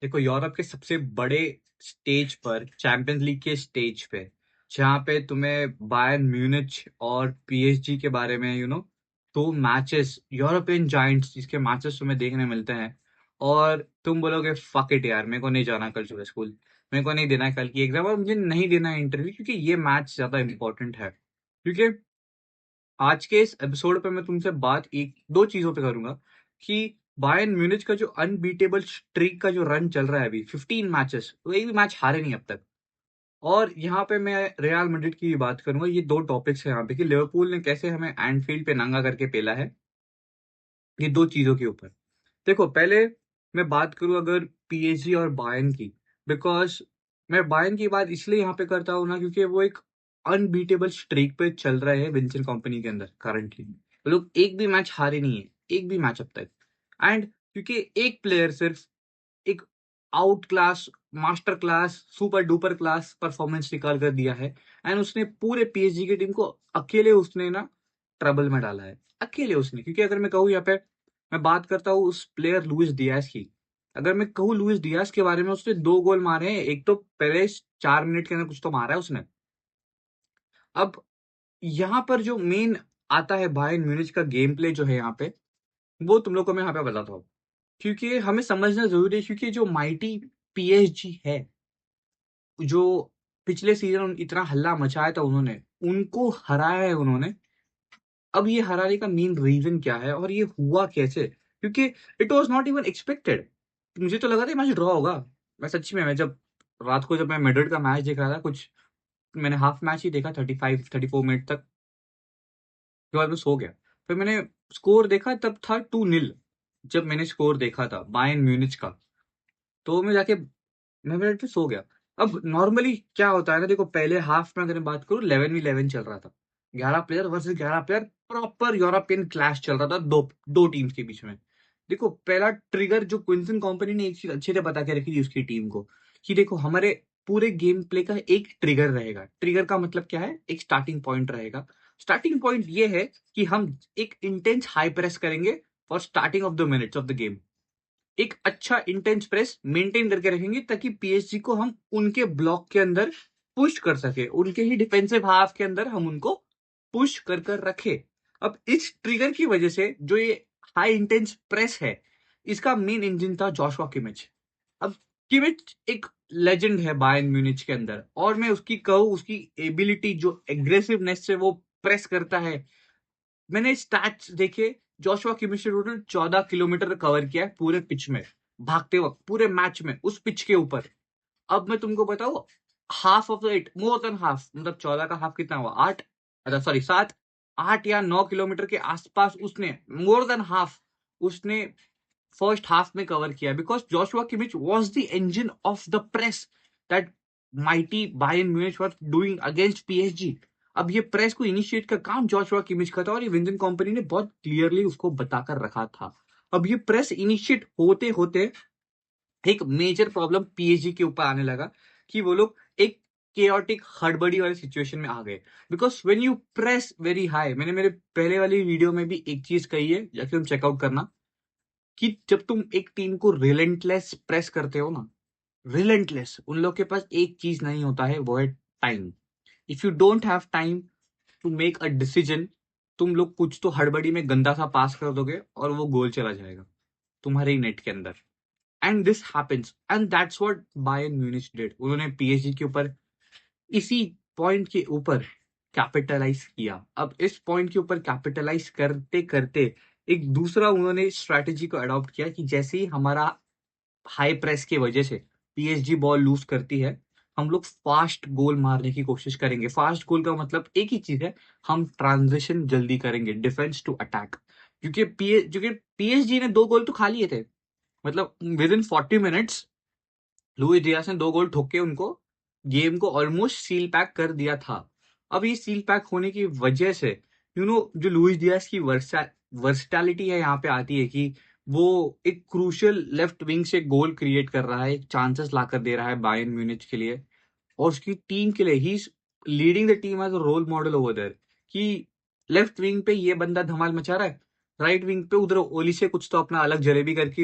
देखो, यूरोप के सबसे बड़े स्टेज पर, चैंपियंस लीग के स्टेज पे, जहाँ पे तुम्हें बायर्न म्यूनिच और पीएसजी के बारे में दो मैचेस, यूरोपियन जायंट्स जिसके मैचेस तुम्हें देखने मिलते हैं, और तुम बोलोगे फक इट यार, मेरे को नहीं जाना कल सुबह स्कूल, मेरे को नहीं देना है कल की एग्जाम, और मुझे नहीं देना है इंटरव्यू, क्योंकि ये मैच ज्यादा इंपॉर्टेंट है। क्योंकि आज के इस एपिसोड पे मैं तुमसे बात एक दो चीजों पे करूंगा कि बायर्न म्यूनिच का जो अनबीटेबल स्ट्रीक का जो रन चल रहा है अभी 15 मैचेस, वो एक भी मैच हारे नहीं अब तक। और यहाँ पे मैं रियल मैड्रिड की भी बात करूंगा। ये दो टॉपिक्स है यहाँ पे कि लिवरपूल ने कैसे हमें एंडफील्ड पे नंगा करके पेला है, ये दो चीजों के ऊपर। देखो, पहले मैं बात करूं अगर पीएसजी और बायर्न की, बिकॉज मैं बायर्न की बात इसलिए यहाँ पे करता हूँ ना, क्योंकि वो एक अनबीटेबल स्ट्रीक पे चल रहे हैं विंसेंट कंपनी के अंदर करंटली। वो लोग एक भी मैच हारे नहीं है, एक भी मैच अब तक। एंड क्योंकि एक प्लेयर सिर्फ एक out class, master class, super duper class performance निकाल कर दिया है, एंड उसने पूरे पीएसजी की टीम को अकेले उसने ना ट्रबल में डाला है, अकेले उसने। क्योंकि अगर मैं कहूँ यहाँ पे, मैं बात करता हूँ उस प्लेयर लुइस डियाज की। अगर मैं कहूँ लुइस डियाज के बारे में, उसने दो गोल मारे हैं, एक तो पहले 4 मिनट के अंदर कुछ तो मारा है उसने। अब यहाँ पर जो मेन आता है बायर्न म्यूनिच का गेम प्ले जो है यहाँ पे, वो तुम लोग को मैं यहाँ पे बताता हूँ। क्योंकि हमें समझना जरूरी है, क्योंकि जो माइटी पीएसजी है, जो पिछले सीजन इतना हल्ला मचाया था उन्होंने, उनको हराया है उन्होंने। अब ये हराने का मेन रीजन क्या है और ये हुआ कैसे? क्योंकि it was not even expected. मुझे तो लगा था मैच ड्रॉ होगा। मैं सच में, मैं जब रात को जब मैं मैड्रिड का मैच देख रहा था, कुछ मैंने हाफ मैच ही देखा, 35-34 मिनट तक, के बाद मैं सो गया। फिर मैंने स्कोर देखा, तब था 2-0। जब मैंने स्कोर देखा था बायर्न म्यूनिच का, तो मैं जाके मैं मिनट पे सो गया। अब नॉर्मली क्या होता है ना, देखो पहले हाफ में अगर मैं बात करूं, 11v11 चल रहा था, 11 player versus 11 player, proper European clash चल रहा था दो दो टीम्स के बीच में। देखो, पहला ट्रिगर जो क्विंसन कंपनी ने एक चीज अच्छे से बता के रखी थी उसकी टीम को, कि देखो हमारे पूरे गेम प्ले का एक ट्रिगर रहेगा। ट्रिगर का मतलब क्या है? एक स्टार्टिंग पॉइंट रहेगा। स्टार्टिंग पॉइंट ये है कि हम एक इंटेंस हाई प्रेस करेंगे for starting of the minutes of the game. एक अच्छा इंटेंस प्रेस मेंटेन करके रखेंगे, ताकि पीएसजी को हम उनके ब्लॉक के अंदर पुश कर सके, उनके ही डिफेंसिव हाफ के अंदर हम उनको पुश कर रखे। अब इस ट्रिगर की वजह से जो ये हाई इंटेंस प्रेस है, इसका मेन इंजन था जोशुआ किमिच। अब किमिच एक लेजेंड है बायर्न म्यूनिच के अंदर, और मैं उसकी कहूँ, उसकी एबिलिटी, जो एग्रेसिवनेस से वो प्रेस करता है। मैंने स्टैट्स देखे, जोशुआ किमिच ने टोटल 14 किलोमीटर कवर किया है पूरे पिच में, भागते वक्त, पूरे मैच में उस पिच के ऊपर। अब मैं तुमको बताऊं, half of the it, more than half, मतलब 14 का हाफ कितना हुआ? 8, अच्छा सॉरी 7, 8 या 9 किलोमीटर के आसपास उसने, मोर देन हाफ उसने फर्स्ट हाफ में कवर किया, because Joshua Kimmich was the engine of the press that mighty Bayern Munich was doing against PSG. अब ये प्रेस को इनिशिएट का काम जोशुआ किमिच का था, और ये विंजन कंपनी ने बहुत क्लियरली उसको बताकर रखा था। अब ये प्रेस इनिशिएट होते होते एक मेजर प्रॉब्लम पीएसजी के ऊपर आने लगा, कि वो लोग एक केओटिक हड़बड़ी वाली सिचुएशन में आ गए। Because when you press very high, मैंने मेरे पहले वाली वीडियो में भी एक चीज कही है, जाके तुम चेकआउट करना, कि जब तुम एक टीम को रिलेंटलेस प्रेस करते हो ना, रिलेंटलेस, उन लोग के पास एक चीज नहीं होता है, वो है time. If you don't have time to make a decision, तुम लोग कुछ तो हड़बड़ी में गंदा सा पास कर दोगे और वो गोल चला जाएगा तुम्हारे ही नेट के अंदर। And this happens, and that's what Bayern Munich did. उन्होंने पीएसजी के ऊपर इसी पॉइंट के ऊपर कैपिटलाइज किया। अब इस पॉइंट के ऊपर कैपिटलाइज करते करते एक दूसरा उन्होंने स्ट्रैटेजी को अडॉप्ट किया, कि जैसे ही हमारा हाई प्रेस की वजह से पीएसजी बॉल लूज करती है, हम लोग फास्ट गोल मारने की कोशिश करेंगे। फास्ट गोल का मतलब एक ही चीज है, हम ट्रांजिशन जल्दी करेंगे, डिफेंस टू अटैक। क्योंकि पीएसजी ने 2 गोल तो खा लिए थे, मतलब within 40 minutes Luis Diaz ने 2 गोल ठोक के उनको गेम को ऑलमोस्ट सील पैक कर दिया था। अब ये सील पैक होने की वजह से जो लुइस डियास की वर्सटैलिटी है यहाँ पे आती है, कि वो एक क्रूशियल लेफ्ट विंग से गोल क्रिएट कर रहा है, एक चांसेस ला कर दे रहा है बायर्न म्यूनिच के लिए और उसकी टीम के लिए। He leading the team as a role model over there, कि लेफ्ट विंग पे ये बंदा धमाल मचा रहा है, राइट विंग पे उधर ओली से कुछ तो अपना अलग जलेबी करके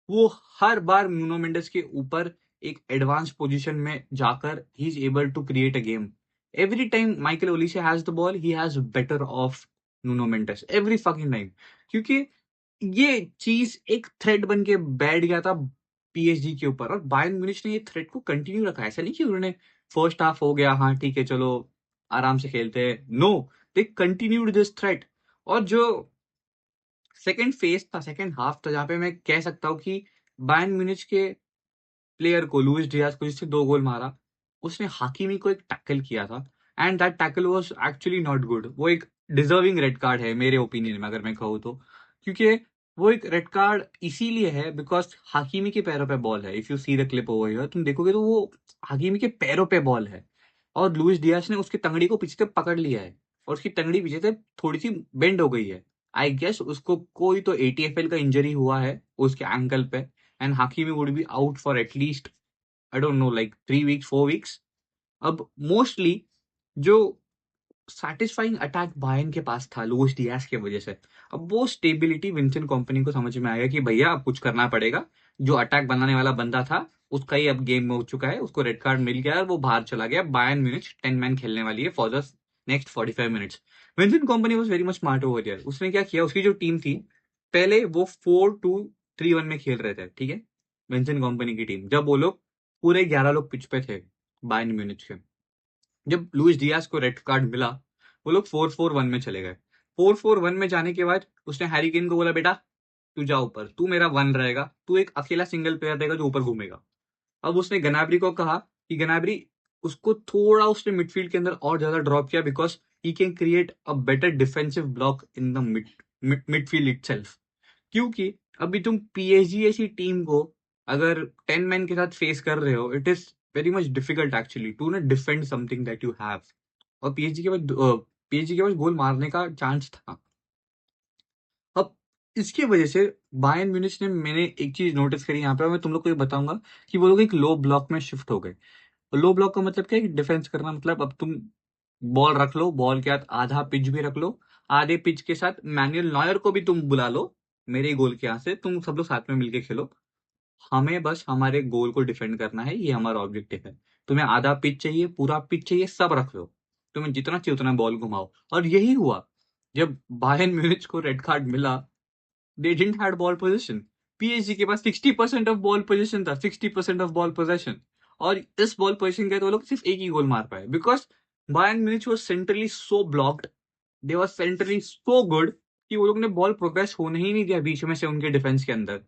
वो हर बार न्यूनो मेंडेस के ऊपर एक एडवांस पोजीशन में जाकर he is able to create a game. Every time Michael Olise has the ball, he has better off Nuno Mendes every fucking time. क्योंकि ये चीज एक थ्रेड बन के बैठ गया था पीएसजी के ऊपर, और बायर्न म्यूनिच ने ये थ्रेड को कंटिन्यू रखा। ऐसा नहीं कि उन्होंने फर्स्ट हाफ हो गया, हाँ ठीक है चलो आराम से खेलते हैं, no, they continued this thread. और जो सेकंड फेज था, सेकंड हाफ था, जहां पे मैं कह सकता हूँ कि बायर्न म्यूनिच के प्लेयर को, लुइस डियाज को, जिससे 2 गोल मारा, उसने हाकिमी को एक टैकल किया था, and that tackle was actually not good. वो एक डिजर्विंग रेड कार्ड है मेरे ओपिनियन में, अगर मैं कहूँ तो। क्योंकि वो एक रेड कार्ड इसीलिए है बिकॉज हाकिमी के पैरों पे बॉल है। If you see the clip over here, तुम देखोगे तो वो हाकिमी के पैरों पे बॉल है, और लुइस डियाज ने उसकी तंगड़ी को पीछे से पकड़ लिया है, और उसकी तंगड़ी पीछे से थोड़ी सी बेंड हो गई है। आई गेस उसको कोई तो एटीएफएल का इंजरी हुआ है उसके एंकल पे, and Hakimi would be out for at least, I don't know, like 3 weeks, 4 weeks. अब मोस्टली जो सैटिस्फाइंग अटैक बायर्न के पास था लुइस डियाज की वजह से, अब वो स्टेबिलिटी विंसेंट कंपनी को समझ में आया कि भैया अब कुछ करना पड़ेगा। जो अटैक बनाने वाला बंदा था उसका ही अब गेम में हो चुका है, उसको रेड कार्ड मिल गया और वो बाहर चला गया। बायर्न म्यूनिच 10 मैन खेलने वाली है for the next 45 minutes. Vincent company was very much smart over here. उसने क्या किया, उसकी जो टीम थी, पहले वो 4-2-3-1 में खेल रहे थे, ठीक है। विंसेंट कंपनी की टीम, जब वो लोग पूरे 11 लोग पिच पे थे बायर्न म्यूनिच के, जब लुइस डियाज को रेड कार्ड मिला, वो लोग 4-4-1 में चले गए। 4-4-1 में जाने के बाद उसने हैरी केन को बोला, बेटा तू जा ऊपर, तू मेरा वन रहेगा, तू एक अकेला सिंगल प्लेयर रहेगा जो ऊपर घूमेगा। अब उसने गनाब्री को कहा कि गनाब्री, उसको थोड़ा उसने मिडफील्ड के अंदर और ज्यादा ड्रॉप किया because he can create a better defensive block in the midfield itself. क्योंकि अभी तुम पीएसजी ऐसी टीम को अगर 10 मैन के साथ फेस कर रहे हो, it is very much difficult actually to not defend something that you have. और पीएसजी के पास गोल मारने का चांस था। अब इसकी वजह से बायर्न म्यूनिच ने, मैंने एक चीज नोटिस करी यहाँ पे, और मैं तुम लोग को ये बताऊंगा कि वो लोग एक लो ब्लॉक में शिफ्ट हो गए। लो ब्लॉक का मतलब क्या है, डिफेंस करना। मतलब अब तुम बॉल रख लो, बॉल के साथ आधा पिच भी रख लो, आधे पिच के साथ मैनुअल नॉयर को भी तुम बुला लो मेरे गोल के यहाँ से, तुम सब लोग साथ में मिलके खेलो। हमें बस हमारे गोल को डिफेंड करना है, ये हमारा ऑब्जेक्टिव है। तुम्हें आधा पिच चाहिए, पूरा पिच चाहिए, सब रख लो, तुम्हें जितना चाहिए उतना बॉल घुमाओ। और यही हुआ जब बायर्न म्यूनिच को रेड कार्ड मिला। They didn't had ball position. PSG के पास 60% ऑफ बॉल पोजीशन था, 60% ऑफ बॉल पोजीशन। और इस बॉल पोजीशन के तो वो लोग सिर्फ एक ही गोल मार पाए because Bayern Munich was centrally so blocked, they was centrally so good कि वो लोग ने बॉल प्रोग्रेस होने ही नहीं दिया बीच में से उनके डिफेंस के अंदर।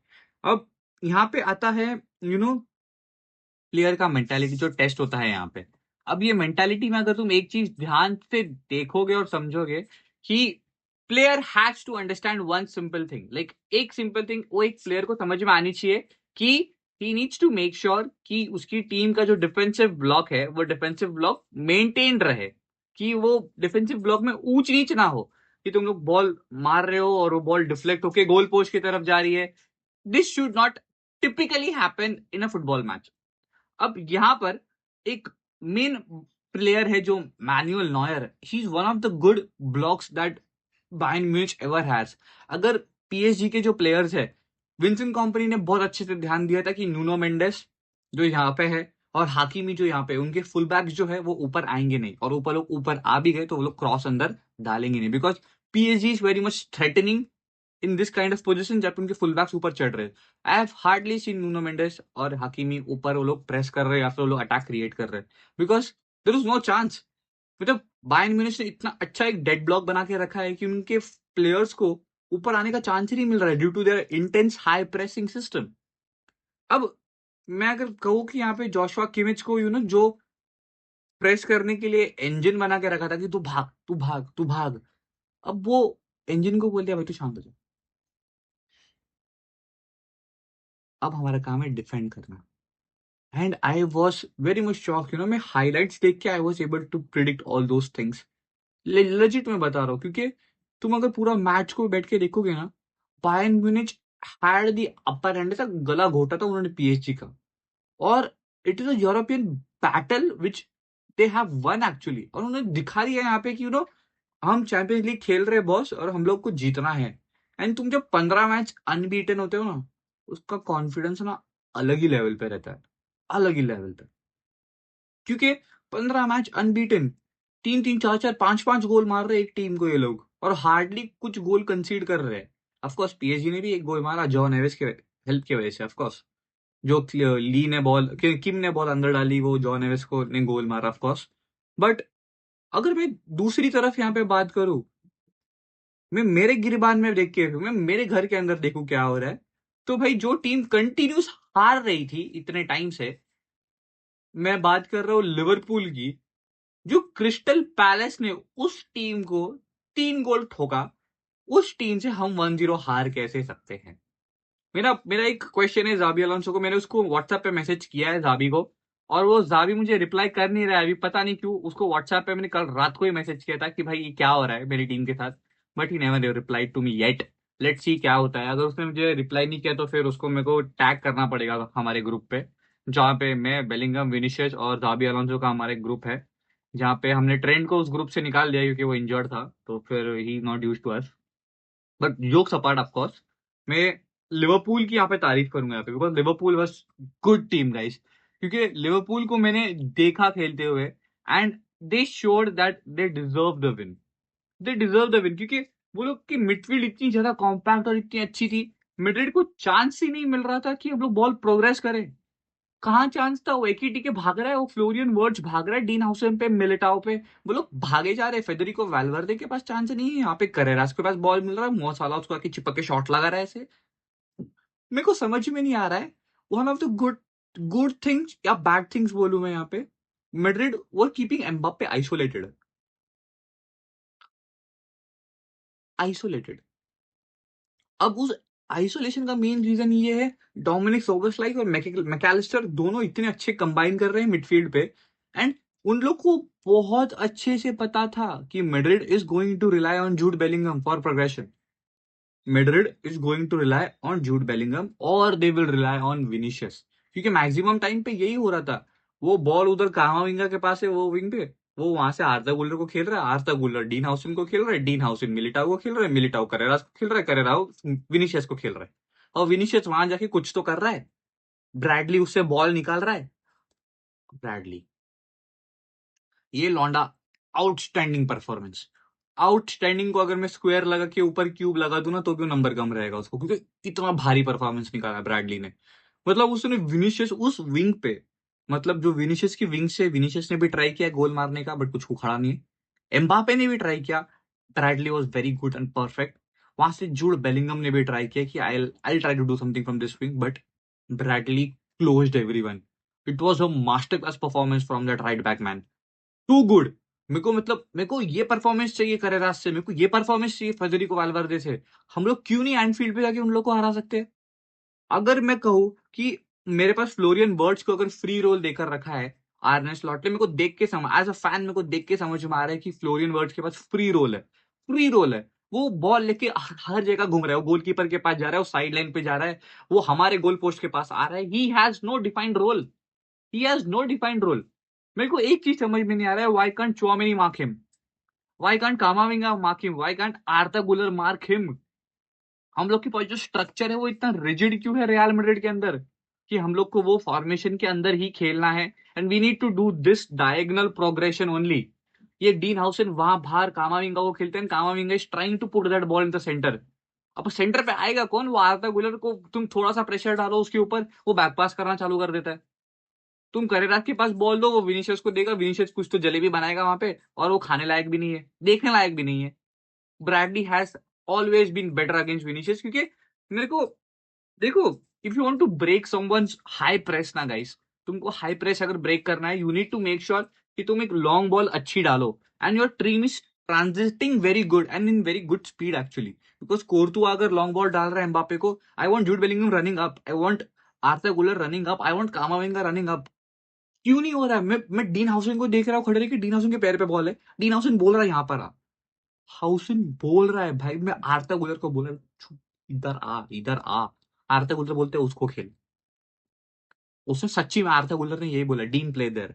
अब यहाँ पे आता है प्लेयर का मेंटालिटी जो टेस्ट होता है यहाँ पे। अब ये मेंटालिटी में अगर तुम एक चीज ध्यान से देखोगे और समझोगे कि player has to understand one simple thing, like एक सिंपल थिंग वो एक प्लेयर को समझ में आनी चाहिए कि he needs to make sure कि उसकी टीम का जो डिफेंसिव ब्लॉक है वो डिफेंसिव ब्लॉक मेंटेन रहे, कि वो डिफेंसिव ब्लॉक में ऊंच नीच ना हो, कि तुम लोग बॉल मार रहे हो और वो बॉल डिफ्लेक्ट होके गोल पोस्ट की तरफ जा रही है। This should not typically happen in a football match. अब यहाँ पर एक मेन प्लेयर है जो Manuel Neuer, he is one of the good blocks that Bayern Munich ever has. अगर पीएसजी के जो प्लेयर्स है, विंसेंट कंपनी ने बहुत अच्छे से ध्यान दिया था कि न्यूनो मेंडेस जो यहाँ पे है और हाकिमी जो यहाँ पे, उनके फुल बैक्स जो है वो ऊपर आएंगे नहीं, और ऊपर लोग ऊपर आ भी गए तो वो लोग क्रॉस अंदर डालेंगे नहीं, because PSG is very much threatening in this kind of position जब उनके फुल बैक्स ऊपर चढ़ रहे हैं। I have hardly seen Nuno Mendes और हकीमी ऊपर वो लोग प्रेस कर रहे हैं या फिर वो लोग अटैक क्रिएट कर रहे हैं, because there is no chance. मतलब बायर्न म्यूनिच ने इतना अच्छा एक डेड ब्लॉक बना के रखा है कि उनके प्लेयर्स को ऊपर आने का चांस ही नहीं मिल रहा है due to their intense high pressing system. अब मैं अगर कहूँ कि यहाँ पे जोशुआ किमिच को जो प्रेस करने के लिए इंजन बना के रखा था कि तू भाग तू भाग तू भाग, अब वो इंजन को बोल दिया भाई तू शांत हो जा, अब हमारा काम है डिफेंड करना। And I was very much shock, मैं हाईलाइट्स देख के I was able to predict all those things. Legit मैं बता रहा हूँ, क्योंकि तुम अगर पूरा मैच को बैठ के देखोगे ना, Bayern Munich had the upper and, ऐसा गला घोटा था उन्होंने पीएसजी का। और it is a European battle which they have one actually, और उन्होंने दिखा दिया यहाँ पे कि हम चैंपियंस लीग खेल रहे हैं बॉस, और हम लोग को जीतना है। एंड तुम जब 15 मैच अनबीटन होते हो ना, उसका कॉन्फिडेंस ना अलग ही लेवल पे रहता है, अलग ही लेवल पे। क्योंकि 15 मैच अनबीटन, 3-3, 4-4, 5-5 गोल मार रहे एक टीम को ये लोग, और हार्डली कुछ गोल कंसीड कर रहे हैं। ऑफकोर्स पीएसजी ने भी एक गोल मारा जॉन एविस के हेल्प की वजह से, ऑफकोर्स जो ली ने बॉल, किम ने बॉल अंदर डाली, वो जॉन एविस को ने गोल मारा ऑफकोर्स। बट अगर मैं दूसरी तरफ यहाँ पे बात करूं, मैं मेरे गिरबान में देख के, मैं मेरे घर के अंदर देखूं क्या हो रहा है, तो भाई जो टीम कंटिन्यूस हार रही थी इतने टाइम से, मैं बात कर रहा हूँ लिवरपूल की, जो क्रिस्टल पैलेस ने उस टीम को 3 गोल ठोका, उस टीम से हम 1-0 हार कैसे सकते हैं? मेरा मेरा एक क्वेश्चन है जाबी अलोंसो को, मैंने उसको व्हाट्सएप पे मैसेज किया है जाबी को, और वो जाबी मुझे रिप्लाई कर नहीं रहा है अभी, पता नहीं क्यों। उसको व्हाट्सएप पे मैंने कल रात को ही मैसेज किया था कि भाई ये क्या हो रहा है मेरी टीम के साथ, but he never reply to me yet. Let's see क्या होता है। अगर उसने मुझे रिप्लाई नहीं किया तो फिर उसको मेरे को टैग करना पड़ेगा हमारे ग्रुप पे, जहाँ पे मैं, बेलिंगम, विनिशियस और जाबी अलोंसो का हमारे ग्रुप है, जहाँ पे हमने ट्रेंड को उस ग्रुप से निकाल दिया क्योंकि वो इंजर्ड था, तो फिर he not used to us. But jokes apart, of course मैं लिवरपूल की यहाँ पे तारीफ करूंगा यहाँ पे, because Liverpool was good team guys. क्योंकि लिवरपूल को मैंने देखा खेलते हुए, and they showed that they deserve the win, they deserve the win. क्योंकि वो लोग की मिडफील्ड इतनी ज्यादा कॉम्पैक्ट और इतनी अच्छी थी, मिड्रिड को चांस ही नहीं मिल रहा था कि हम लोग बॉल प्रोग्रेस करें। कहाँ चांस था? वो एक ही टीके भाग रहा है, वो फ्लोरियन वर्ड्स भाग रहा है डीन हाउसन पे, मिलिटाओ पे, वो लोग भागे जा रहे हैं। फेडरिको वैल्वर्दे के पास चांस नहीं है, यहाँ पे करेरास के पास बॉल मिल रहा है, मो साला उसको आके चिपक के शॉट लगा रहा है ऐसे। मेरे को समझ में नहीं आ रहा है, one of the good good things या बैड थिंग्स बोलूं मैं यहाँ पे, मैड्रिड वर कीपिंग एम्बाप्पे आइसोलेटेड, आइसोलेटेड। अब उस आइसोलेशन का मेन रीजन ये है, डोमिनिक सोबोस्लाई और मैकेलिस्टर दोनों इतने अच्छे कंबाइन कर रहे हैं मिडफील्ड पे, एंड उन लोग को बहुत अच्छे से पता था कि Madrid is going to rely on Jude Bellingham for progression. Madrid is going to rely on Jude Bellingham और they will rely on Vinicius, क्योंकि मैक्सिमम टाइम पे यही हो रहा था। वो बॉल उधर कामाविंगा के पास है, वो विंग पे, वो वहां से आर्था गुलर को खेल रहा है, आर्था गुलर डीन हाउसिन को खेल रहा है, डीन हाउसिन मिलिटाओ को खेल रहा है, मिलिटाओ करेरास को खेल रहा है, करेराओ विनिशियस को खेल रहा है, और विनिशियस वहां जाके कुछ तो कर रहा है। ब्रैडली उससे बॉल निकाल रहा है। ब्रैडली, ये लौंडा, आउटस्टैंडिंग परफॉर्मेंस। आउटस्टैंडिंग को अगर मैं स्क्वायर लगा के ऊपर क्यूब लगा दूं ना तो भी नंबर कम रहेगा उसको, क्योंकि इतना भारी परफॉर्मेंस निकाला ब्रैडली ने। मतलब उसने विनिशियस उस विंग पे, मतलब जो विनिशियस की विंग से, विनिशियस ने भी ट्राई किया गोल मारने का, बट कुछ उखड़ा नहीं है। एम्बापे ने भी ट्राई किया, Bradley was very good and perfect. वहां से जूड बेलिंगम ने भी ट्राई किया कि I try to do something from this wing, but Bradley closed everyone. It was a master class performance from that right back man, too good. मेरे को, मतलब मेरे को ये परफॉर्मेंस चाहिए करेरास से, मेरे को ये परफॉर्मेंस चाहिए फेडरिको वाल्वर्दे से। हम लोग क्यों नहीं एनफील्ड पे जाके उन लोग को हरा सकते? अगर मैं कहूं कि मेरे पास फ्लोरियन बर्ड्स को अगर फ्री रोल देकर रखा है आर्ने स्लॉट ने, मेरे को देख के समझ, एज अ फैन मेरे को देख के समझ में आ रहा है कि फ्लोरियन बर्ड्स के पास फ्री रोल है, फ्री रोल है। वो बॉल लेके हर जगह घूम रहा है, वो गोलकीपर के पास जा रहा है, वो साइड लाइन पे जा रहा है, वो हमारे गोल पोस्ट के पास आ रहा है। He has no defined role, he has no defined role. मेरे को एक चीज समझ में नहीं आ रहा है, why can't Tchouameni mark him, why can't Camavinga mark him, why can't Arda Guler mark him. हम लोग के पास जो स्ट्रक्चर है वो इतना रिजिड क्यों है रियल मैड्रिड के अंदर, कि हम लोग को वो फॉर्मेशन के अंदर ही खेलना है, and we need to do this diagonal progression only. ये डीन हाउसन वहां बाहर कामाविंगा को खेलते हैं, Camavinga is trying to put that ball in the centre. अब सेंटर पे आएगा कौन? वो आर्था गुलर को तुम थोड़ा सा प्रेशर डालो उसके ऊपर, वो बैक पास करना चालू कर देता है। तुम करेरा के पास बॉल दो, वो विनिशियस को देगा, विनिशियस कुछ तो जलेबी बनाएगा वहां पे, और वो खाने लायक भी नहीं है, देखने लायक भी नहीं है। Bradley has always been better against Vinicius, क्योंकि मेरे को देखो, if you want to break someone's high press ना गाइस, तुमको हाई प्रेस अगर ब्रेक करना है, you need to make sure कि तुम एक लॉन्ग बॉल अच्छी डालो, and your team is transiting very good and in very good speed actually. Because Courtois अगर लॉन्ग बॉल डाल रहा है एम्बापे को, I want Jude Bellingham running up, I want Arda Guler running up, I want Camavinga running up. क्यों नहीं हो रहा है? मैं डीन हाउसिन को देख रहा हूँ खड़े रह के, डीन हाउसिन के पैर पे बॉल है, डीन हाउसिन बोल रहा है यहाँ पर आ, हाउसिन बोल रहा है भाई, मैं आर्था गुलर को बोल रहा हूँ इधर आ, इधर आ। आर्था गुलर बोलते हैं उसको खेल, उसने सच्ची में आर्था गुलर ने यही बोला, Dean play there.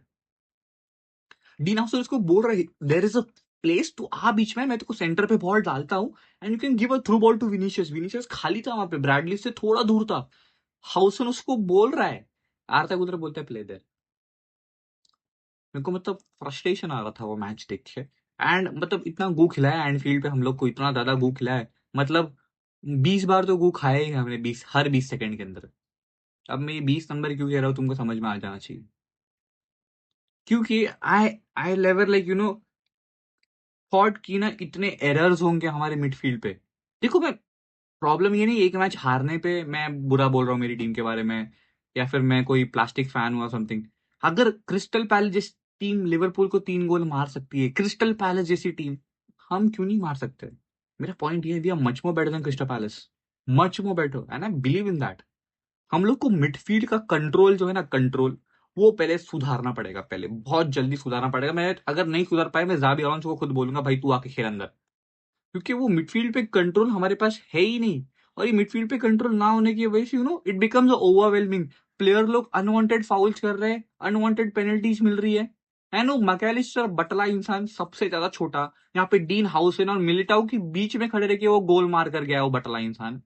Dean Huijsen उसको बोल रहा है there is a place to आ बीच में, मैं तेको सेंटर पे बॉल डालता हूँ, and you can give a through ball to Vinicius. Vinicius खाली था वहां पे, ब्रैडली से थोड़ा दूर था, हाउसन उसको बोल रहा है, आर्ता गुजर बोलता है प्ले देयर। मेरे को मतलब फ्रस्ट्रेशन आ रहा था वो मैच देख के। एंड मतलब इतना गू खिलाया एंडफील्ड पे हम लोग को, इतना ज्यादा गू खिलाया है, मतलब 20 बार तो गू खाया ही हमने, 20 हर 20 सेकंड के अंदर। अब मैं ये 20 नंबर क्यों कह रहा हूँ तुमको समझ में आ जाना चाहिए, क्योंकि आई आई लेवर लाइक थॉट की ना इतने एरर्स होंगे हमारे मिडफील्ड पे। देखो मैं, प्रॉब्लम ये नहीं एक मैच हारने पे मैं बुरा बोल रहा हूँ मेरी टीम के बारे में, या फिर मैं कोई प्लास्टिक फैन हुआ समथिंग। अगर क्रिस्टल पैलेस जैसी टीम लिवरपूल को 3 गोल मार सकती है, क्रिस्टल पैलेस जैसी टीम, हम क्यों नहीं मार सकते? मेरा पॉइंट ये है, we are much more better than Crystal Palace, much more better, and I believe in that. हम लोग को मिडफील्ड का कंट्रोल जो है ना, कंट्रोल वो पहले सुधारना पड़ेगा, पहले बहुत जल्दी सुधारना पड़ेगा। मैं अगर नहीं सुधार पाए, मैं जाबी अलonso को खुद बोलूंगा भाई तू आके खेल अंदर, क्योंकि वो मिडफील्ड पे कंट्रोल हमारे पास है ही नहीं। और ये मिडफील्ड पे कंट्रोल ना होने की वजह से इट बिकम्स ओवरवेलमिंग। प्लेयर लोग अनवांटेड फाउल्स कर रहे हैं, अनवांटेड पेनल्टीज मिल रही है नो। मैकेलिस्टर बटला इंसान सबसे ज्यादा छोटा, यहाँ पे डीन हाउसन और मिलिटाओ के बीच में खड़े रह के वो गोल मार कर गया, वो बटला इंसान।